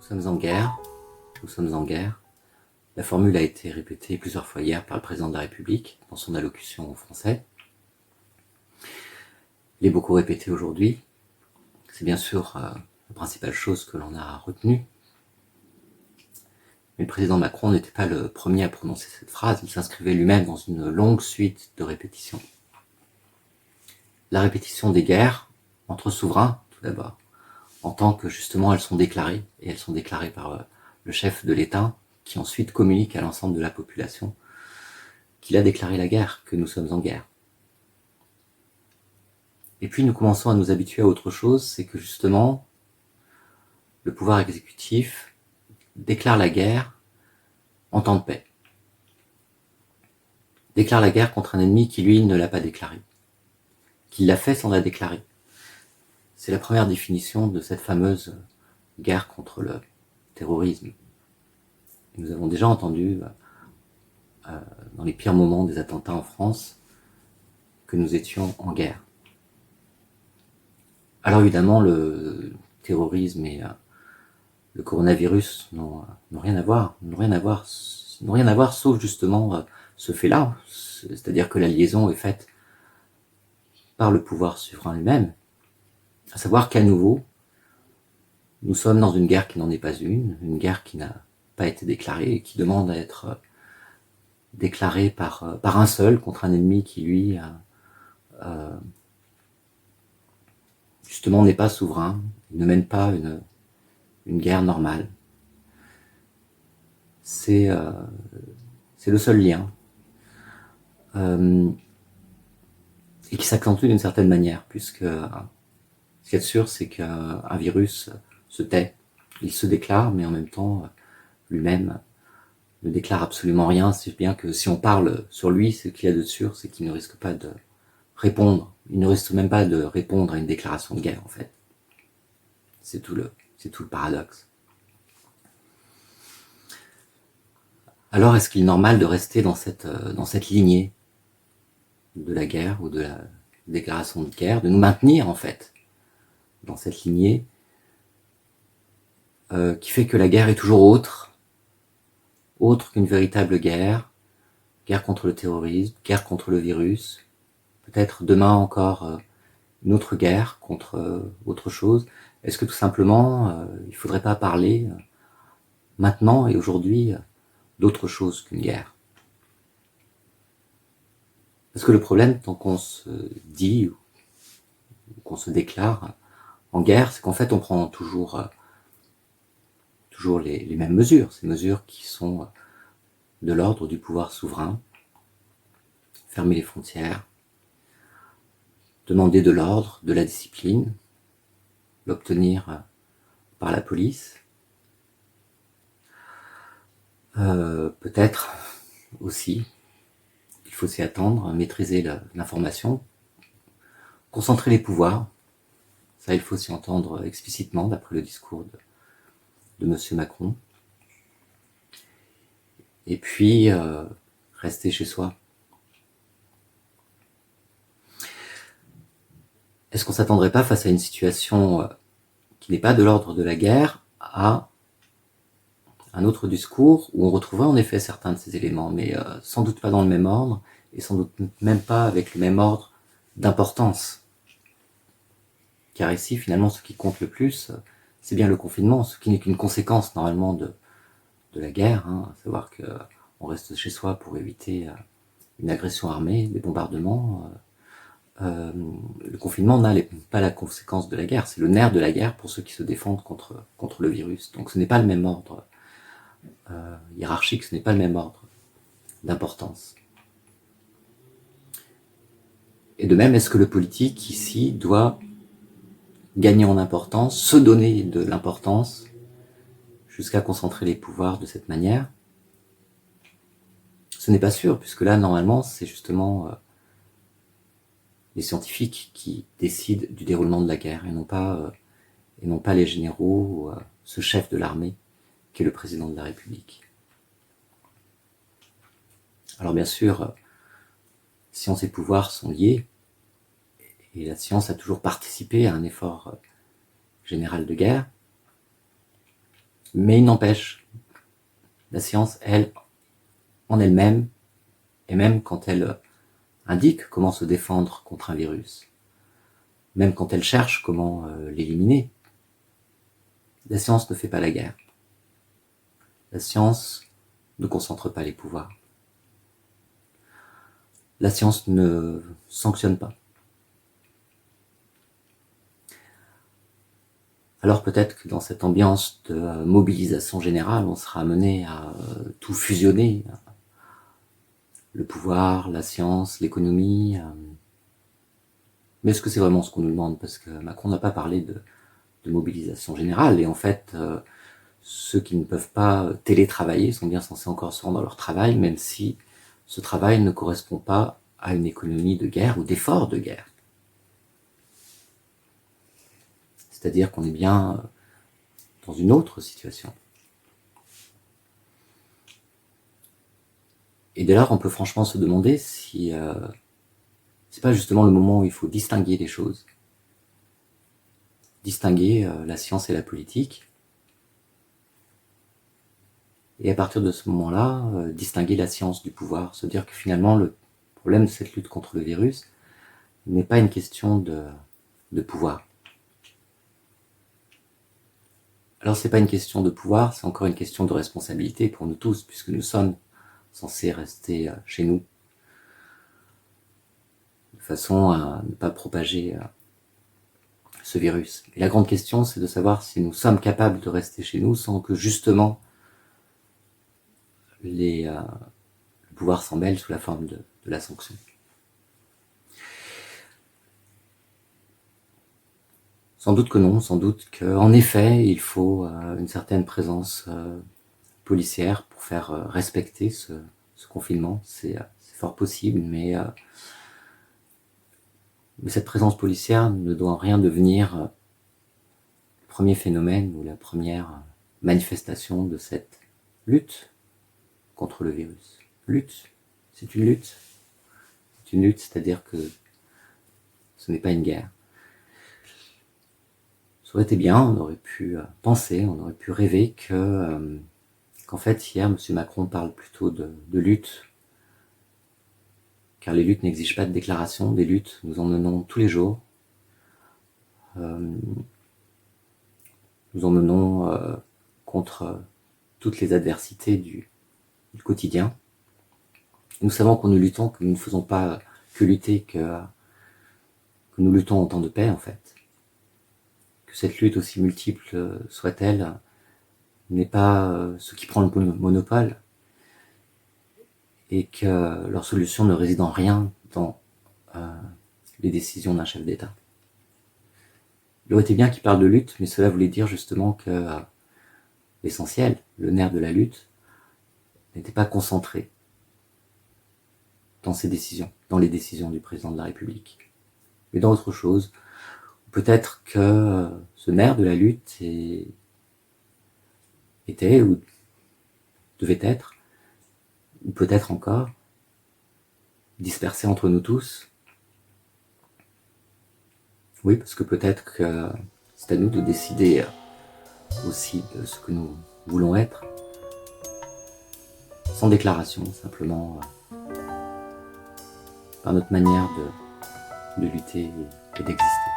sommes en guerre, nous sommes en guerre. La formule a été répétée plusieurs fois hier par le président de la République dans son allocution aux Français. Il est beaucoup répété aujourd'hui. C'est bien sûr la principale chose que l'on a retenue. Mais le président Macron n'était pas le premier à prononcer cette phrase, il s'inscrivait lui-même dans une longue suite de répétitions. La répétition des guerres entre souverains, tout d'abord, en tant que justement elles sont déclarées, et elles sont déclarées par le chef de l'État, qui ensuite communique à l'ensemble de la population qu'il a déclaré la guerre, que nous sommes en guerre. Et puis nous commençons à nous habituer à autre chose, c'est que justement, le pouvoir exécutif déclare la guerre en temps de paix. Déclare la guerre contre un ennemi qui, lui, ne l'a pas déclaré. Qui l'a fait sans la déclarer. C'est la première définition de cette fameuse guerre contre le terrorisme. Nous avons déjà entendu, dans les pires moments des attentats en France, que nous étions en guerre. Alors évidemment, le terrorisme et le coronavirus n'ont rien à voir, sauf justement ce fait-là, c'est-à-dire que la liaison est faite par le pouvoir souverain lui-même, à savoir qu'à nouveau, nous sommes dans une guerre qui n'en est pas une guerre qui n'a pas été déclarée et qui demande à être déclarée par un seul contre un ennemi qui, lui, justement n'est pas souverain, il ne mène pas une guerre normale. C'est le seul lien. Et qui s'accentue d'une certaine manière, puisque ce qu'il y a de sûr, c'est qu'un virus se tait, il se déclare, mais en même temps, lui-même ne déclare absolument rien, c'est bien que si on parle sur lui, ce qu'il y a de sûr, c'est qu'il ne risque pas de répondre, il ne risque même pas de répondre à une déclaration de guerre, en fait. C'est tout le paradoxe. Alors, est-ce qu'il est normal de rester dans cette lignée de la guerre ou de la déclaration de guerre, de nous maintenir, en fait, dans cette lignée qui fait que la guerre est toujours autre qu'une véritable guerre contre le terrorisme, guerre contre le virus, peut-être demain encore une autre guerre contre autre chose. Est-ce que tout simplement, il ne faudrait pas parler maintenant et aujourd'hui d'autre chose qu'une guerre? Parce que le problème, tant qu'on se dit ou qu'on se déclare en guerre, c'est qu'en fait on prend toujours les mêmes mesures, ces mesures qui sont de l'ordre du pouvoir souverain, fermer les frontières, demander de l'ordre, de la discipline, l'obtenir par la police, peut-être aussi, il faut s'y attendre, maîtriser l'information, concentrer les pouvoirs, ça il faut s'y entendre explicitement d'après le discours de M. Macron, et puis rester chez soi. Est-ce qu'on ne s'attendrait pas face à une situation qui n'est pas de l'ordre de la guerre à un autre discours où on retrouverait en effet certains de ces éléments, mais sans doute pas dans le même ordre, et sans doute même pas avec le même ordre d'importance. Car ici, finalement, ce qui compte le plus, c'est bien le confinement, ce qui n'est qu'une conséquence normalement de la guerre, à savoir qu'on reste chez soi pour éviter une agression armée, des bombardements. Le confinement n'a pas la conséquence de la guerre, c'est le nerf de la guerre pour ceux qui se défendent contre le virus. Donc ce n'est pas le même ordre hiérarchique, ce n'est pas le même ordre d'importance. Et de même, est-ce que le politique ici doit gagner en importance, se donner de l'importance jusqu'à concentrer les pouvoirs de cette manière? Ce n'est pas sûr, puisque là, normalement, c'est justement les scientifiques qui décident du déroulement de la guerre, et non pas les généraux ou ce chef de l'armée qui est le président de la République. Alors bien sûr, science et pouvoir sont liés, et la science a toujours participé à un effort général de guerre, Mais il n'empêche, la science, elle, en elle-même, et même quand elle indique comment se défendre contre un virus, même quand elle cherche comment l'éliminer, la science ne fait pas la guerre. La science ne concentre pas les pouvoirs. La science ne sanctionne pas. Alors peut-être que dans cette ambiance de mobilisation générale, on sera amené à tout fusionner, le pouvoir, la science, l'économie. Mais est-ce que c'est vraiment ce qu'on nous demande? Parce que Macron n'a pas parlé de mobilisation générale, et en fait, ceux qui ne peuvent pas télétravailler sont bien censés encore se rendre à leur travail, même si ce travail ne correspond pas à une économie de guerre ou d'effort de guerre. C'est-à-dire qu'on est bien dans une autre situation. Et dès lors, on peut franchement se demander si c'est pas justement le moment où il faut distinguer les choses. Distinguer la science et la politique. Et à partir de ce moment-là, distinguer la science du pouvoir. Se dire que finalement, le problème de cette lutte contre le virus n'est pas une question de pouvoir. Alors c'est pas une question de pouvoir, c'est encore une question de responsabilité pour nous tous, puisque nous sommes censés rester chez nous, de façon à ne pas propager ce virus. Et la grande question, c'est de savoir si nous sommes capables de rester chez nous sans que justement le pouvoir s'en mêle sous la forme de la sanction. Sans doute que non, sans doute qu'en effet, il faut une certaine présence policière pour faire respecter ce confinement. C'est fort possible, mais cette présence policière ne doit en rien devenir le premier phénomène ou la première manifestation de cette lutte contre le virus. Lutte, c'est une lutte. C'est une lutte, c'est-à-dire que ce n'est pas une guerre. Ça aurait été bien, on aurait pu penser, on aurait pu rêver qu'en fait, hier, M. Macron parle plutôt de lutte, car les luttes n'exigent pas de déclaration. Des luttes, nous en menons tous les jours. Nous en menons contre toutes les adversités du quotidien. Nous savons que nous luttons, que nous ne faisons pas que lutter, que nous luttons en temps de paix, en fait. Que cette lutte, aussi multiple soit-elle, n'est pas ce qui prend le monopole, et que leur solution ne réside en rien dans les décisions d'un chef d'État. Il aurait été bien qu'il parle de lutte, mais cela voulait dire justement que l'essentiel, le nerf de la lutte, n'était pas concentré dans ses décisions, dans les décisions du président de la République, mais dans autre chose. Peut-être que ce nerf de la lutte était ou devait être, ou peut-être encore, dispersé entre nous tous. Oui, parce que peut-être que c'est à nous de décider aussi de ce que nous voulons être, sans déclaration, simplement par notre manière de lutter et d'exister.